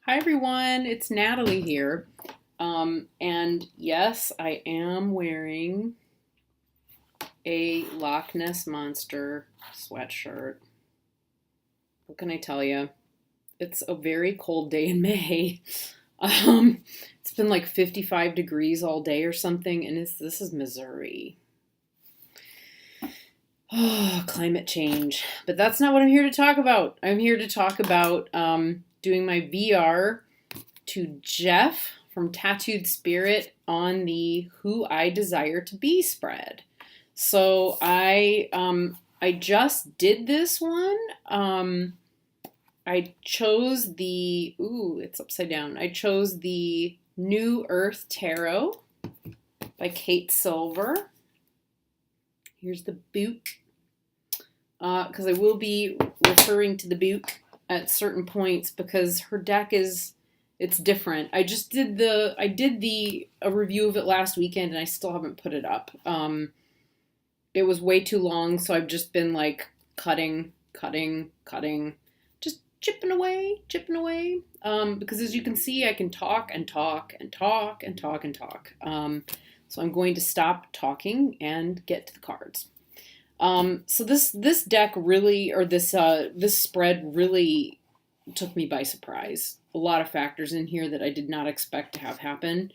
Hi everyone, it's Natalie here. And yes, I am wearing a Loch Ness Monster sweatshirt. What can I tell you? It's a very cold day in May. Um, it's been like 55 degrees all day or something, and this is Missouri. Oh, climate change. But that's not what I'm here to talk about. I'm here to talk about doing my VR to Jeff from Tattooed Spirit on the Who I Desire to Be spread. So I just did this one. I chose the it's upside down. I chose the New Earth Tarot by Kate Silver. Here's the boot. Because I will be referring to the boot at certain points because her deck it's different. I did a review of it last weekend and I still haven't put it up. It was way too long, so I've just been like cutting, just chipping away. Because as you can see, I can talk and talk and talk and talk and talk. So I'm going to stop talking and get to the cards. So this deck really, or this spread really took me by surprise. A lot of factors in here that I did not expect to have happen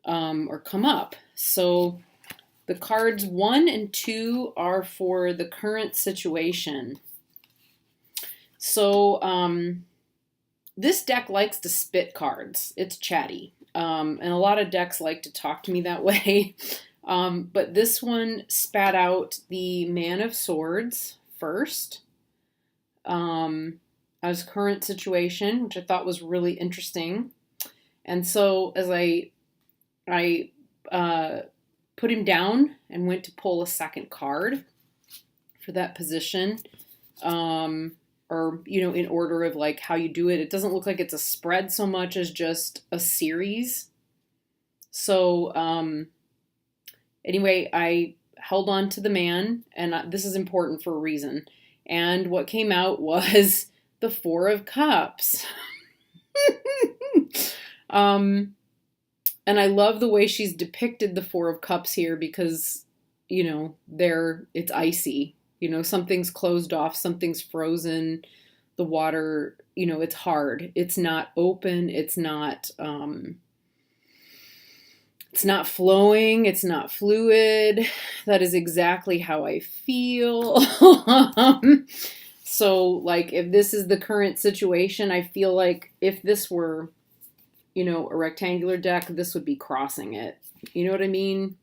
or come up. So the cards 1 and 2 are for the current situation. So this deck likes to spit cards. It's chatty. And a lot of decks like to talk to me that way. But this one spat out the Man of Swords first. As current situation, which I thought was really interesting. And so as I put him down and went to pull a second card for that position, or, in order of like how you do it, it doesn't look like it's a spread so much as just a series. So, anyway, I held on to the man, and this is important for a reason. And what came out was the Four of Cups. And I love the way she's depicted the Four of Cups here because, it's icy. Something's closed off, something's frozen. The water, it's hard. It's not open. It's not flowing. It's not fluid. That is exactly how I feel. So, like, if this is the current situation, I feel like if this were, a rectangular deck, this would be crossing it. You know what I mean?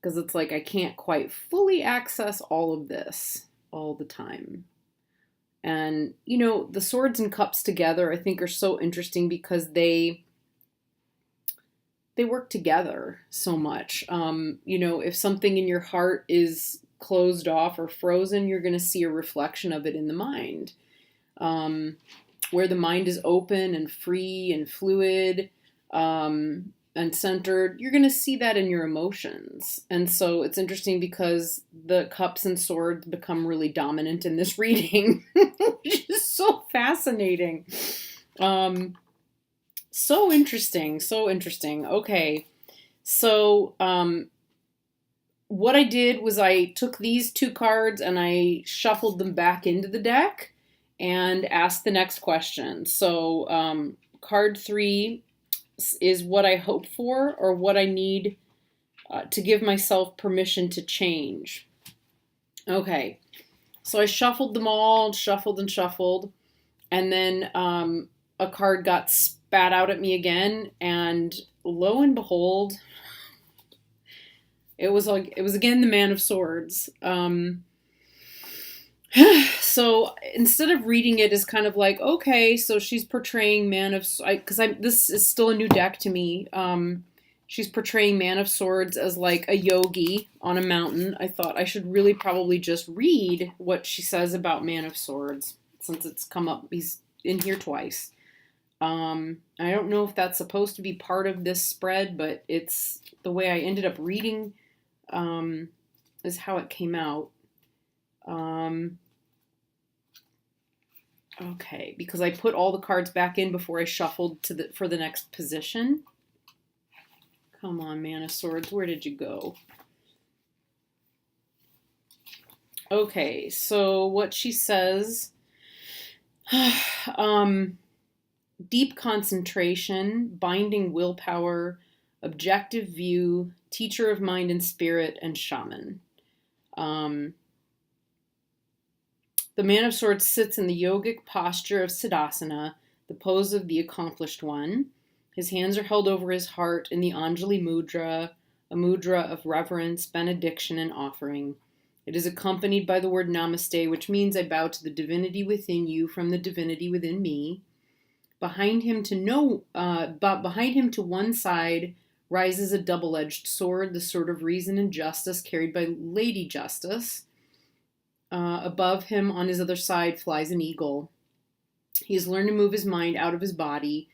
Because it's like I can't quite fully access all of this all the time. And, the swords and cups together, I think, are so interesting because they work together so much. If something in your heart is closed off or frozen, you're going to see a reflection of it in the mind. Where the mind is open and free and fluid and centered, you're going to see that in your emotions. And so it's interesting because the cups and swords become really dominant in this reading, which is so fascinating. So interesting. Okay. So, what I did was I took these two cards and I shuffled them back into the deck and asked the next question. So, card 3 is what I hope for or what I need to give myself permission to change. Okay. So I shuffled them all, shuffled, and then a card got spat out at me again, and lo and behold, it was again the Man of Swords. So instead of reading it as kind of like, okay, so she's portraying this is still a new deck to me. She's portraying Man of Swords as like a yogi on a mountain. I thought I should really probably just read what she says about Man of Swords since it's come up. He's in here twice. I don't know if that's supposed to be part of this spread, but it's the way I ended up reading is how it came out. Okay, because I put all the cards back in before I shuffled for the next position. Come on, Man of Swords, where did you go? Okay, so what she says, deep concentration, binding willpower, objective view, teacher of mind and spirit, and shaman. The Man of Swords sits in the yogic posture of Siddhasana, the pose of the accomplished one. His hands are held over his heart in the Anjali Mudra, a mudra of reverence, benediction, and offering. It is accompanied by the word Namaste, which means I bow to the divinity within you from the divinity within me. Behind him to one side rises a double-edged sword, the sword of reason and justice, carried by Lady Justice. Above him, on his other side, flies an eagle. He has learned to move his mind out of his body.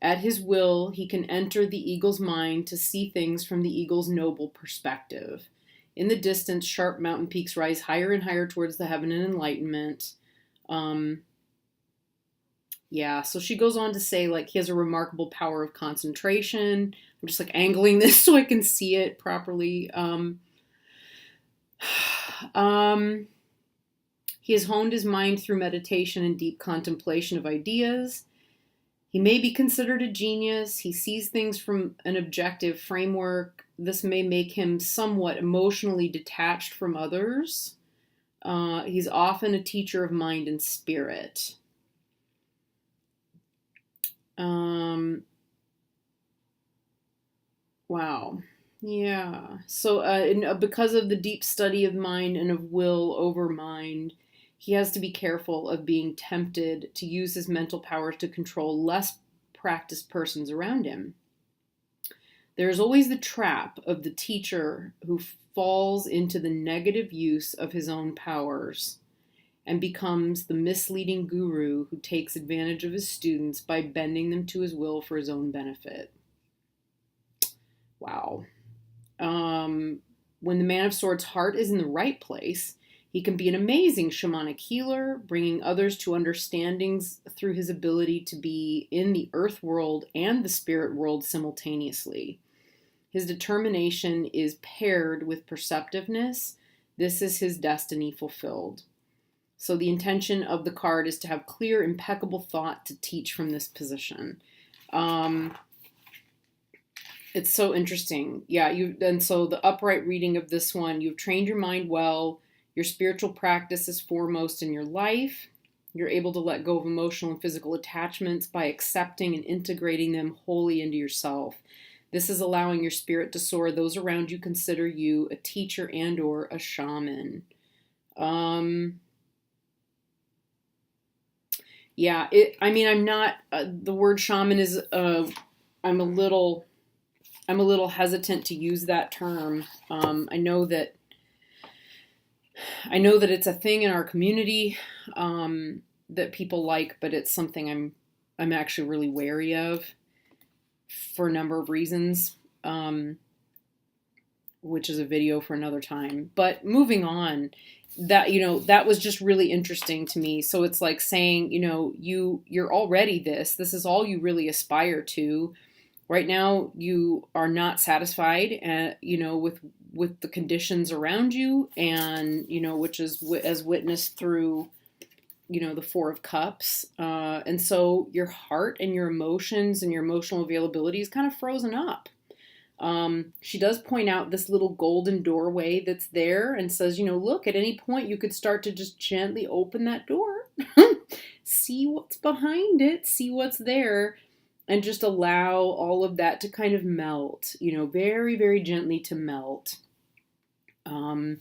At his will, he can enter the eagle's mind to see things from the eagle's noble perspective. In the distance, sharp mountain peaks rise higher and higher towards the heaven and enlightenment. So she goes on to say, like, he has a remarkable power of concentration. I'm just, like, angling this so I can see it properly. He has honed his mind through meditation and deep contemplation of ideas. He may be considered a genius. He sees things from an objective framework. This may make him somewhat emotionally detached from others. He's often a teacher of mind and spirit. Wow. Yeah. So because of the deep study of mind and of will over mind, he has to be careful of being tempted to use his mental powers to control less practiced persons around him. There is always the trap of the teacher who falls into the negative use of his own powers and becomes the misleading guru who takes advantage of his students by bending them to his will for his own benefit. Wow. When the Man of Swords' heart is in the right place, he can be an amazing shamanic healer, bringing others to understandings through his ability to be in the earth world and the spirit world simultaneously. His determination is paired with perceptiveness. This is his destiny fulfilled. So the intention of the card is to have clear, impeccable thought to teach from this position. It's so interesting. Yeah, and so the upright reading of this one, you've trained your mind well. Your spiritual practice is foremost in your life. You're able to let go of emotional and physical attachments by accepting and integrating them wholly into yourself. This is allowing your spirit to soar. Those around you consider you a teacher and or a shaman. I'm not, the word shaman is, I'm a little hesitant to use that term. I know that it's a thing in our community that people like, but it's something I'm actually really wary of for a number of reasons, which is a video for another time. But moving on, that was just really interesting to me. So it's like saying, you're already this. This is all you really aspire to. Right now, you are not satisfied, with the conditions around you, and which is as witnessed through, the Four of Cups, and so your heart and your emotions and your emotional availability is kind of frozen up. She does point out this little golden doorway that's there, and says, look, at any point you could start to just gently open that door, see what's behind it, see what's there. And just allow all of that to kind of melt, very, very gently to melt. And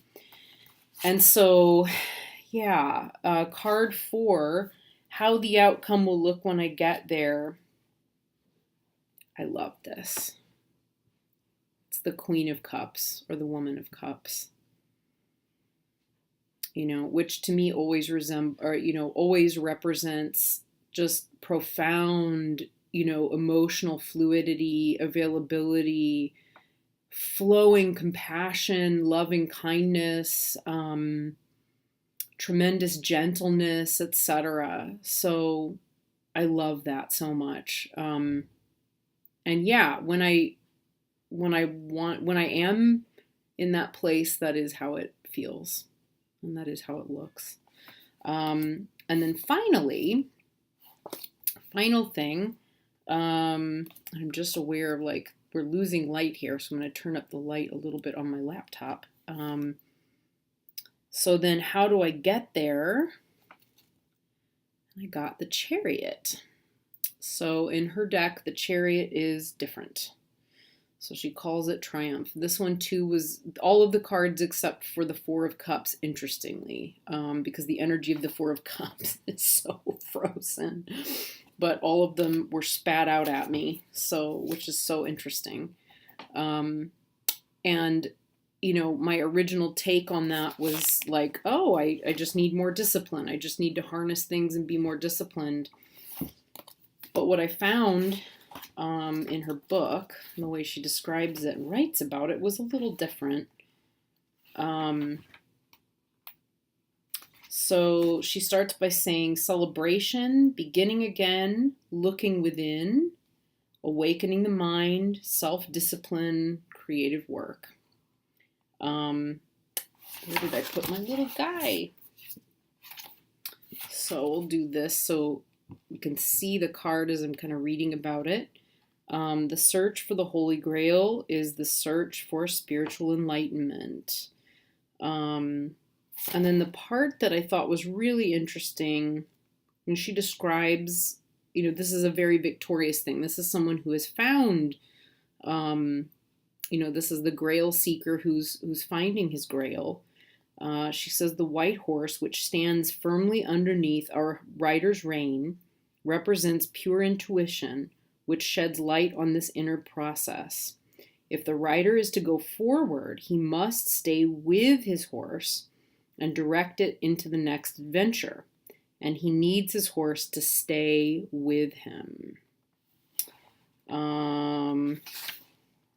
so, card 4, how the outcome will look when I get there. I love this. It's the Queen of Cups, or the Woman of Cups. Which to me always represents just profound, emotional fluidity, availability, flowing compassion, loving kindness, tremendous gentleness, etc. So I love that so much. And yeah, when I am in that place, that is how it feels, and that is how it looks. And then final thing, I'm just aware of like we're losing light here, so I'm going to turn up the light a little bit on my laptop. So then how do I get there? I got the Chariot. So in her deck, the Chariot is different. So she calls it Triumph. This one too was all of the cards except for the Four of Cups, interestingly, because the energy of the Four of Cups is so frozen. But all of them were spat out at me, so which is so interesting. And you know, my original take on that was like, oh, I just need more discipline. I just need to harness things and be more disciplined. But what I found in her book, and the way she describes it and writes about it, was a little different. So she starts by saying celebration, beginning again, looking within, awakening the mind, self-discipline, creative work. Where did I put my little guy? So we'll do this so you can see the card as I'm kind of reading about it. The search for the Holy Grail is the search for spiritual enlightenment. And then the part that I thought was really interesting, and she describes, you know, this is a very victorious thing. This is someone who has found, you know, this is the Grail seeker who's finding his Grail. She says the white horse, which stands firmly underneath our rider's rein, represents pure intuition, which sheds light on this inner process. If the rider is to go forward, he must stay with his horse and direct it into the next adventure. And he needs his horse to stay with him.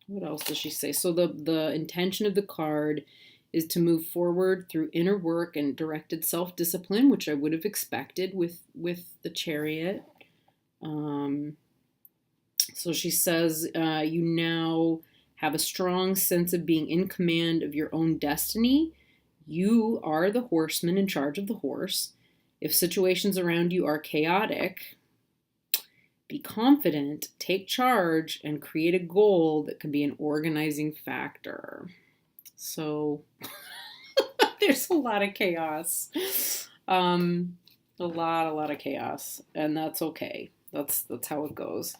What else does she say? So the intention of the card is to move forward through inner work and directed self-discipline, which I would have expected with the Chariot. So she says, you now have a strong sense of being in command of your own destiny. You are the horseman in charge of the horse. If situations around you are chaotic, be confident, take charge, and create a goal that can be an organizing factor. So there's a lot of chaos. A lot of chaos, and that's okay. That's how it goes.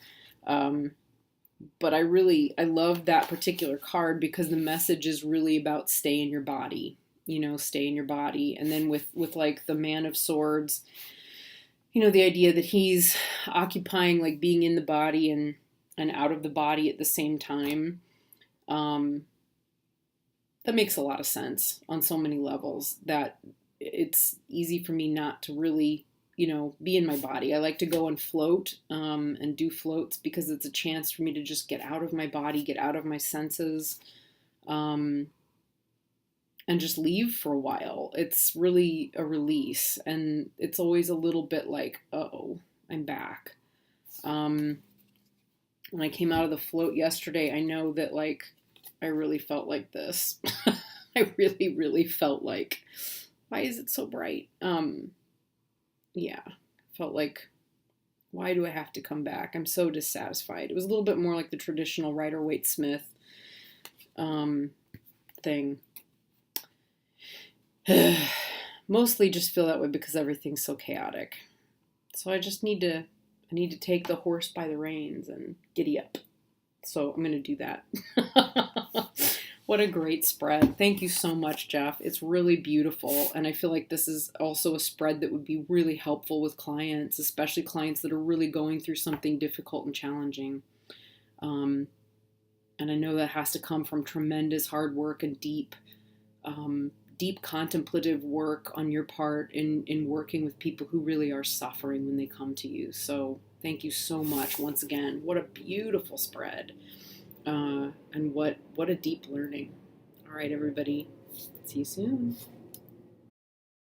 But I love that particular card because the message is really about stay in your body, you know, stay in your body. And then with like the Man of Swords, you know, the idea that he's occupying like being in the body and out of the body at the same time. That makes a lot of sense on so many levels that it's easy for me not to really, you know, be in my body. I like to go and float and do floats because it's a chance for me to just get out of my body, get out of my senses, and just leave for a while. It's really a release, and it's always a little bit like, uh-oh, I'm back. When I came out of the float yesterday, I know that like I really felt like this. I really felt like, why is it so bright? Yeah, felt like, why do I have to come back? I'm so dissatisfied. It was a little bit more like the traditional Rider-Waite-Smith thing. Mostly just feel that way because everything's so chaotic. So I just need to take the horse by the reins and giddy up. So I'm going to do that. What a great spread. Thank you so much, Jeff. It's really beautiful. And I feel like this is also a spread that would be really helpful with clients, especially clients that are really going through something difficult and challenging. And I know that has to come from tremendous hard work and deep contemplative work on your part in working with people who really are suffering when they come to you. So thank you so much once again. What a beautiful spread. And what a deep learning. All right, everybody. See you soon.